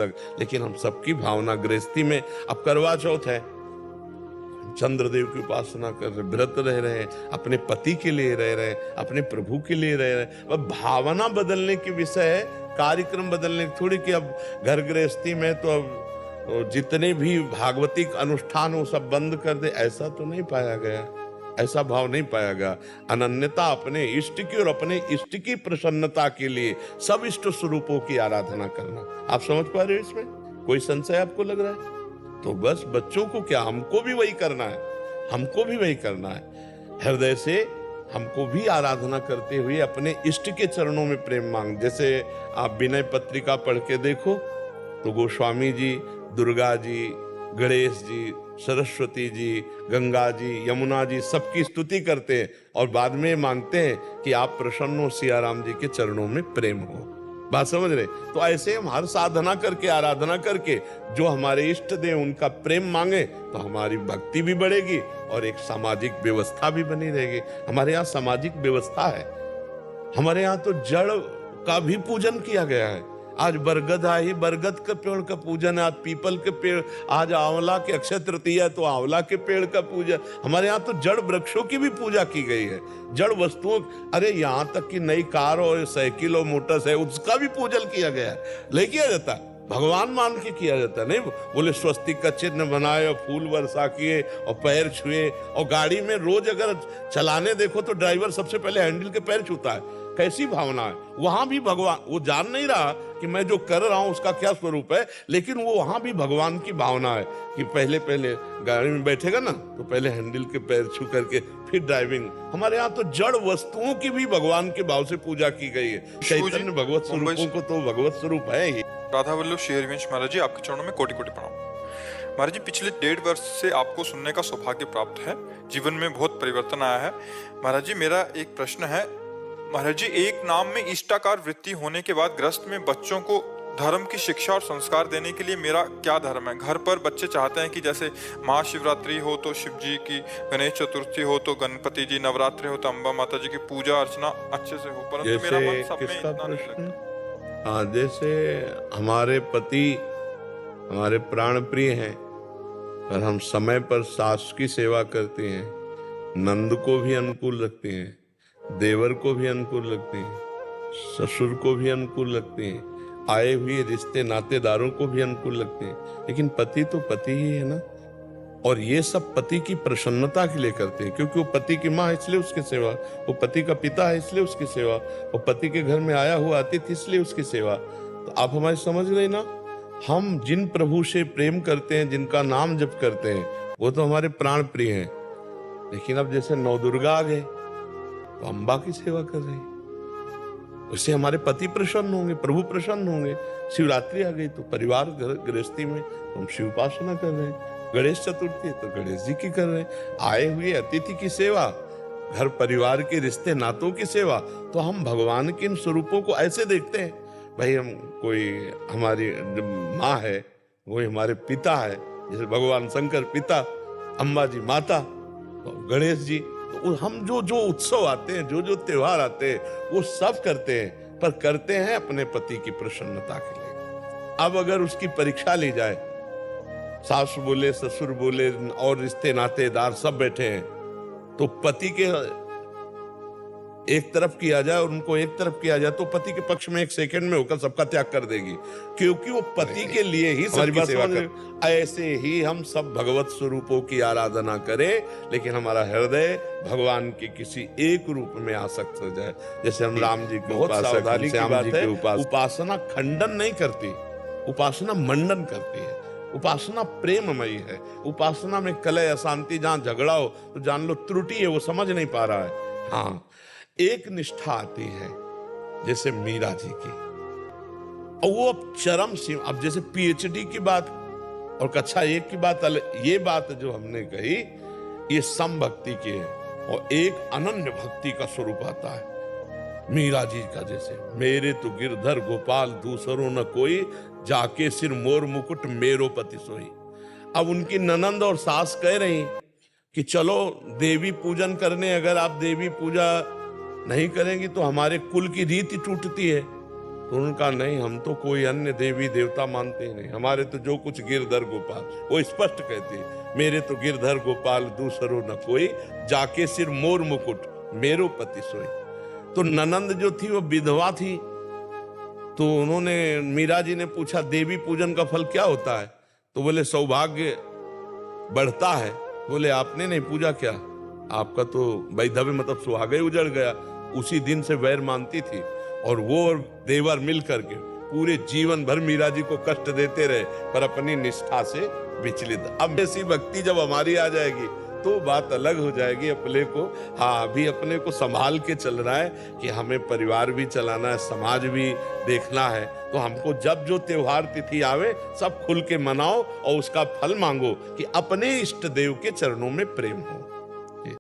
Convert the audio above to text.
लेकिन हम सबकी भावना गृहस्थी में, अब करवा चौथ है, चंद्रदेव की उपासना कर रहे, व्रत रह रहे हैं, अपने पति के लिए रह रहे हैं, अपने प्रभु के लिए रह रहे हैं। अब भावना बदलने की विषय है, कार्यक्रम बदलने की थोड़ी कि अब घर गृहस्थी में तो अब जितने भी भागवतिक अनुष्ठान वो सब बंद कर दे, ऐसा तो नहीं पाया गया, ऐसा भाव नहीं पाया गया। अनन्यता अपने इष्ट की और अपने इष्ट की प्रसन्नता के लिए सब इष्ट स्वरूपों की आराधना करना। आप समझ पा रहे हो? इसमें कोई संशय आपको लग रहा है? तो बस बच्चों को क्या, हमको भी वही करना है, हमको भी वही करना है। हृदय से हमको भी आराधना करते हुए अपने इष्ट के चरणों में प्रेम मांग। जैसे आप विनय पत्रिका पढ़ के देखो तो गोस्वामी जी दुर्गा जी, गणेश जी, सरस्वती जी, गंगा जी, यमुना जी सबकी स्तुति करते हैं और बाद में मांगते हैं कि आप प्रसन्न हो, सिया राम जी के चरणों में प्रेम हो। बात समझ रहे? तो ऐसे हम हर साधना करके, आराधना करके जो हमारे इष्ट देव उनका प्रेम मांगे तो हमारी भक्ति भी बढ़ेगी और एक सामाजिक व्यवस्था भी बनी रहेगी। हमारे यहाँ सामाजिक व्यवस्था है, हमारे यहाँ तो जड़ का भी पूजन किया गया है। आज बरगद आई, बरगद के पेड़ का पूजन है, आज पीपल के पेड़, आज आंवला के अक्षय तृतीया तो आंवला के पेड़ का पूजन। हमारे यहाँ तो जड़ वृक्षों की भी पूजा की गई है, जड़ वस्तुओं, अरे यहाँ तक कि नई कार और साइकिल और मोटर है उसका भी पूजन किया गया है। नहीं किया जाता, भगवान मान के किया जाता है। नहीं बोले स्वस्तिक का चिन्ह बनाए और फूल वर्षा किए और पैर छुए, और गाड़ी में रोज अगर चलाने देखो तो ड्राइवर सबसे पहले हैंडल के पैर छूता है। कैसी भावना है? वहां भी भगवान, वो जान नहीं रहा कि मैं जो कर रहा हूं उसका क्या स्वरूप है, लेकिन वो वहां भी भगवान की भावना है कि पहले पहले गाड़ी में बैठेगा ना तो पहले हैंडल के पैर छू करके फिर ड्राइविंग। हमारे यहाँ तो जड़ वस्तुओं की भी भगवान के भाव से पूजा की गई है। चैतन्य भगवत स्वरूपों को तो भगवत स्वरूप है ही। राधा वल्लभ शेरवंश महाराज जी, आपके चरणों में कोटि कोटि प्रणाम। महाराज जी, पिछले 1.5 वर्ष से आपको सुनने का सौभाग्य प्राप्त है, जीवन में बहुत परिवर्तन आया है। महाराज जी, मेरा एक प्रश्न है। महाराज जी, एक नाम में इष्टाकार वृत्ति होने के बाद गृहस्थ में बच्चों को धर्म की शिक्षा और संस्कार देने के लिए मेरा क्या धर्म है? घर पर बच्चे चाहते हैं कि जैसे महाशिवरात्रि हो तो शिव जी की, गणेश चतुर्थी हो तो गणपति जी, नवरात्रि हो तो अम्बा माता जी की पूजा अर्चना अच्छे से हो, परंतु मेरा मन सब में इतना नहीं लगता। हाँ, जैसे हमारे पति हमारे प्राण प्रिय हैं, पर हम समय पर सास की सेवा करते हैं, नंद को भी अनुकूल रखते हैं, देवर को भी अनुकूल रखते हैं, ससुर को भी अनुकूल रखते हैं, आए हुए रिश्ते नातेदारों को भी अनुकूल रखते हैं, लेकिन पति तो पति ही है ना। और ये सब पति की प्रसन्नता के लिए करते हैं, क्योंकि वो पति की माँ इसलिए उसकी सेवा, वो पति का पिता है इसलिए उसकी सेवा, वो पति के घर में आया हुआ अतिथि इसलिए उसकी सेवा। तो आप हमारी समझ रहे ना, हम जिन प्रभु से प्रेम करते हैं, जिनका नाम जप करते हैं, वो तो हमारे प्राण प्रिय हैं। लेकिन अब जैसे नवदुर्गा आ गए तो अम्बा की सेवा कर रहे हैं, उससे हमारे पति प्रसन्न होंगे, प्रभु प्रसन्न होंगे। शिवरात्रि आ गई तो परिवार गृहस्थी में तो हम शिव उपासना कर रहे हैं, गणेश चतुर्थी तो गणेश जी की कर रहे हैं, आए हुए अतिथि की सेवा, घर परिवार के रिश्ते नातों की सेवा। तो हम भगवान के इन स्वरूपों को ऐसे देखते हैं, भाई हम कोई हमारी माँ है, कोई हमारे पिता है, जैसे भगवान शंकर पिता, अम्बा जी माता, तो गणेश जी। तो हम जो जो उत्सव आते हैं, जो जो त्योहार आते हैं, वो सब करते हैं, पर करते हैं अपने पति की प्रसन्नता के लिए। अब अगर उसकी परीक्षा ली जाए, सास बोले, ससुर बोले और रिश्ते नातेदार सब बैठे हैं, तो पति के एक तरफ किया जाए और उनको एक तरफ किया जाए तो पति के पक्ष में एक सेकंड में होकर सबका त्याग कर देगी, क्योंकि वो पति के लिए ही सबकी सेवा कर। ऐसे ही हम सब भगवत स्वरूपों की आराधना करें, लेकिन हमारा हृदय भगवान के किसी एक रूप में आसक्त हो जाए। जैसे हम राम जी की सावधानी की बात है, उपासना खंडन नहीं करती, उपासना मंडन करती है। उपासना प्रेममयी है। उपासना में कलह अशांति, जहां झगड़ा हो तो जान लो त्रुटि है, वो समझ नहीं पा रहा है। हाँ, एक निष्ठा आती है जैसे मीरा जी की, और वो अब चरम सीमा, अब जैसे पीएचडी की बात और कक्षा 1 की बात, ये बात जो हमने कही ये सम भक्ति की है, और एक अनन्य भक्ति का स्वरूप आता है मीरा जी का। जैसे मेरे तो गिरधर गोपाल दूसरों न कोई, जाके सिर मोर मुकुट मेरो पति सोई। अब उनकी ननंद और सास कह रही कि चलो देवी पूजन करने, अगर आप देवी पूजा नहीं करेंगी तो हमारे कुल की रीति टूटती है। तो उनका नहीं, हम तो कोई अन्य देवी देवता मानते ही नहीं, हमारे तो जो कुछ गिरधर गोपाल। वो स्पष्ट कहते मेरे तो गिरधर गोपाल दूसरो न कोई, जाके सिर मोर मुकुट मेरो पति सोई। तो ननंद जो थी वो विधवा थी, तो उन्होंने, मीरा जी ने पूछा देवी पूजन का फल क्या होता है? तो बोले सौभाग्य बढ़ता है। बोले आपने नहीं पूजा क्या? आपका तो वैधव्य मतलब सुहागा ही उजड़ गया। उसी दिन से वैर मानती थी, और वो और देवर मिल करके पूरे जीवन भर मीरा जी को कष्ट देते रहे, पर अपनी निष्ठा से विचलित। अब ऐसी भक्ति जब हमारी आ जाएगी तो बात अलग हो जाएगी। अपने को, हाँ, अभी अपने को संभाल के चल रहा है कि हमें परिवार भी चलाना है, समाज भी देखना है। तो हमको जब जो त्योहार तिथि आवे सब खुल के मनाओ और उसका फल मांगो कि अपने इष्ट देव के चरणों में प्रेम हो।